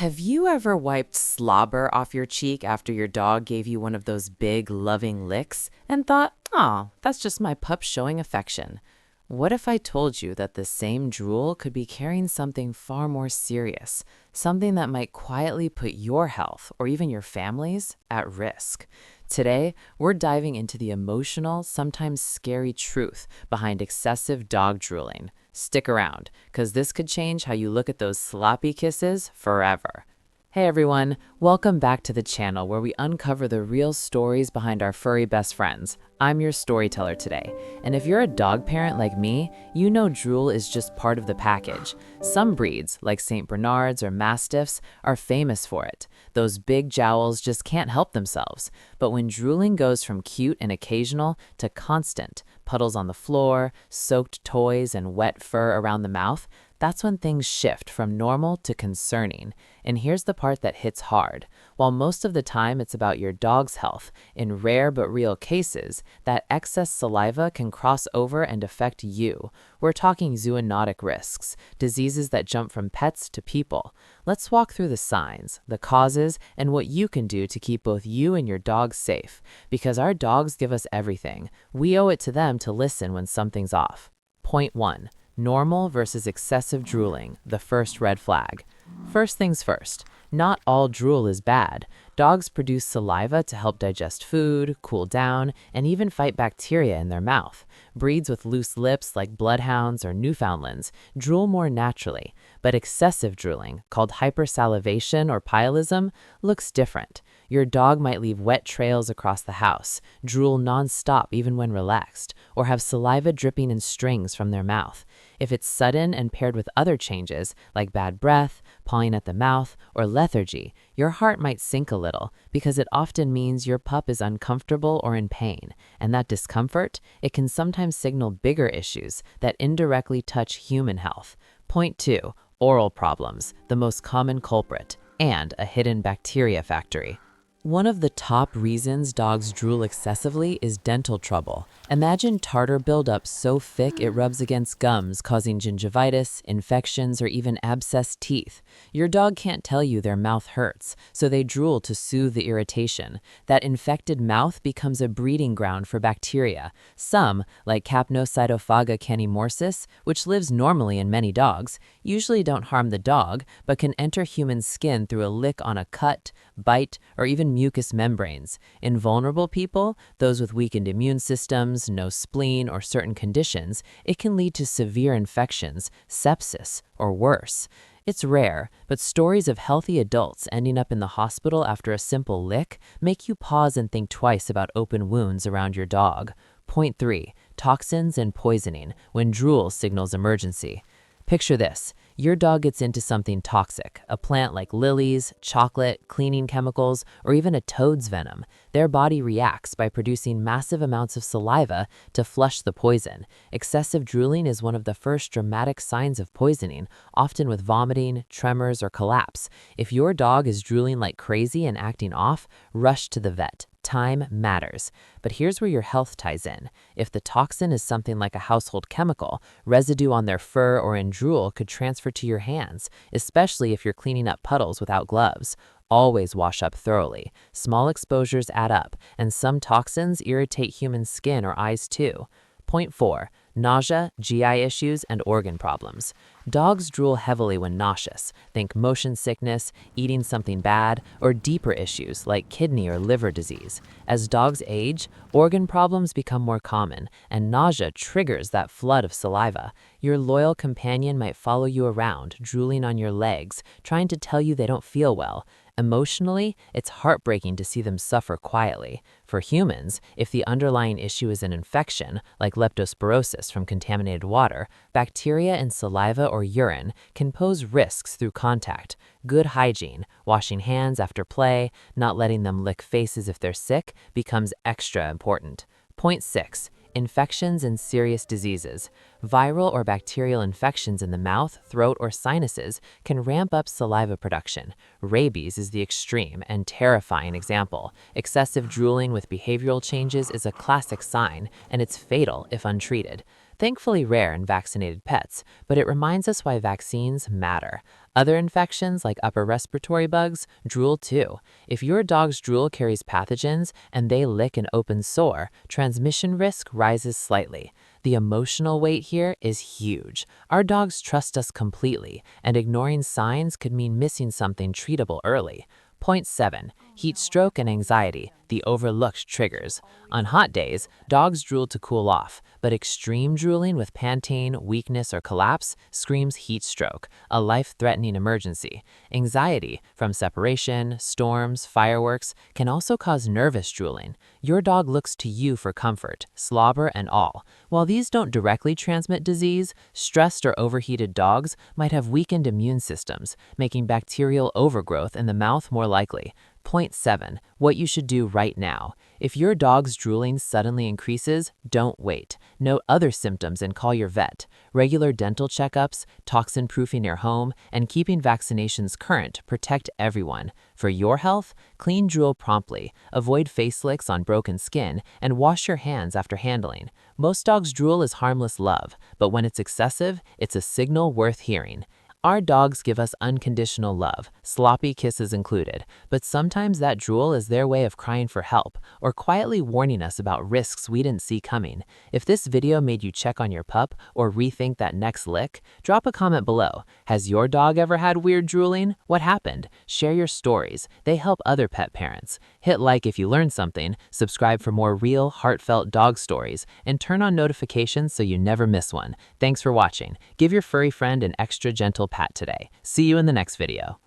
Have you ever wiped slobber off your cheek after your dog gave you one of those big, loving licks and thought, oh, that's just my pup showing affection? What if I told you that the same drool could be carrying something far more serious, something that might quietly put your health or even your family's at risk? Today, we're diving into the emotional, sometimes scary truth behind excessive dog drooling. Stick around, because this could change how you look at those sloppy kisses forever. Hey everyone, welcome back to the channel where we uncover the real stories behind our furry best friends. I'm your storyteller today, and if you're a dog parent like me, you know drool is just part of the package. Some breeds, like St. Bernards or Mastiffs, are famous for it. Those big jowls just can't help themselves. But when drooling goes from cute and occasional to constant, puddles on the floor, soaked toys, and wet fur around the mouth, that's when things shift from normal to concerning. And here's the part that hits hard. While most of the time it's about your dog's health, in rare but real cases, that excess saliva can cross over and affect you. We're talking zoonotic risks, diseases that jump from pets to people. Let's walk through the signs, the causes, and what you can do to keep both you and your dog safe. Because our dogs give us everything. We owe it to them to listen when something's off. Point 1. Normal versus excessive drooling, the first red flag. First things first, not all drool is bad. Dogs produce saliva to help digest food, cool down, and even fight bacteria in their mouth. Breeds with loose lips like bloodhounds or Newfoundlands drool more naturally, but excessive drooling, called hypersalivation or pielism, looks different. Your dog might leave wet trails across the house, drool nonstop even when relaxed, or have saliva dripping in strings from their mouth. If it's sudden and paired with other changes, like bad breath, pawing at the mouth, or lethargy, your heart might sink a little because it often means your pup is uncomfortable or in pain. And that discomfort, it can sometimes signal bigger issues that indirectly touch human health. Point 2. Oral problems, the most common culprit, and a hidden bacteria factory. One of the top reasons dogs drool excessively is dental trouble. Imagine tartar buildup so thick it rubs against gums, causing gingivitis, infections, or even abscessed teeth. Your dog can't tell you their mouth hurts, so they drool to soothe the irritation. That infected mouth becomes a breeding ground for bacteria. Some, like Capnocytophaga canimorsis, which lives normally in many dogs, usually don't harm the dog, but can enter human skin through a lick on a cut, bite, or even mucous membranes. In vulnerable people, those with weakened immune systems, no spleen, or certain conditions, it can lead to severe infections, sepsis, or worse. It's rare, but stories of healthy adults ending up in the hospital after a simple lick make you pause and think twice about open wounds around your dog. Point 3. Toxins and poisoning, when drool signals emergency. Picture this. Your dog gets into something toxic, a plant like lilies, chocolate, cleaning chemicals, or even a toad's venom. Their body reacts by producing massive amounts of saliva to flush the poison. Excessive drooling is one of the first dramatic signs of poisoning, often with vomiting, tremors, or collapse. If your dog is drooling like crazy and acting off, rush to the vet. Time matters. But here's where your health ties in. If the toxin is something like a household chemical, residue on their fur or in drool could transfer to your hands, especially if you're cleaning up puddles without gloves. Always wash up thoroughly. Small exposures add up, and some toxins irritate human skin or eyes too. Point 4. Nausea, GI issues, and organ problems. Dogs drool heavily when nauseous. Think motion sickness, eating something bad, or deeper issues like kidney or liver disease. As dogs age, organ problems become more common, and nausea triggers that flood of saliva. Your loyal companion might follow you around, drooling on your legs, trying to tell you they don't feel well. Emotionally, it's heartbreaking to see them suffer quietly. For humans, if the underlying issue is an infection, like leptospirosis from contaminated water, bacteria in saliva or urine can pose risks through contact. Good hygiene, washing hands after play, not letting them lick faces if they're sick, becomes extra important. Point 6. Infections and serious diseases. Viral or bacterial infections in the mouth, throat, or sinuses can ramp up saliva production. Rabies is the extreme and terrifying example. Excessive drooling with behavioral changes is a classic sign, and it's fatal if untreated. thankfully rare in vaccinated pets, but it reminds us why vaccines matter. Other infections like upper respiratory bugs drool too. If your dog's drool carries pathogens and they lick an open sore, transmission risk rises slightly. The emotional weight here is huge. Our dogs trust us completely, and ignoring signs could mean missing something treatable early. Point 7. Heat stroke and anxiety, the overlooked triggers. On hot days, dogs drool to cool off, but extreme drooling with panting, weakness, or collapse screams heat stroke, a life-threatening emergency. Anxiety from separation, storms, fireworks can also cause nervous drooling. Your dog looks to you for comfort, slobber and all. While these don't directly transmit disease, stressed or overheated dogs might have weakened immune systems, making bacterial overgrowth in the mouth more likely. Point 7. What you should do right now. If your dog's drooling suddenly increases, don't wait. Note other symptoms and call your vet. Regular dental checkups, toxin-proofing your home, and keeping vaccinations current protect everyone. For your health, clean drool promptly, avoid face licks on broken skin, and wash your hands after handling. Most dogs' drool is harmless love, but when it's excessive, it's a signal worth hearing. Our dogs give us unconditional love, sloppy kisses included, but sometimes that drool is their way of crying for help or quietly warning us about risks we didn't see coming. If this video made you check on your pup or rethink that next lick, drop a comment below. Has your dog ever had weird drooling? What happened? Share your stories. They help other pet parents. Hit like if you learned something, subscribe for more real, heartfelt dog stories, and turn on notifications so you never miss one. Thanks for watching. Give your furry friend an extra gentle pat today. See you in the next video.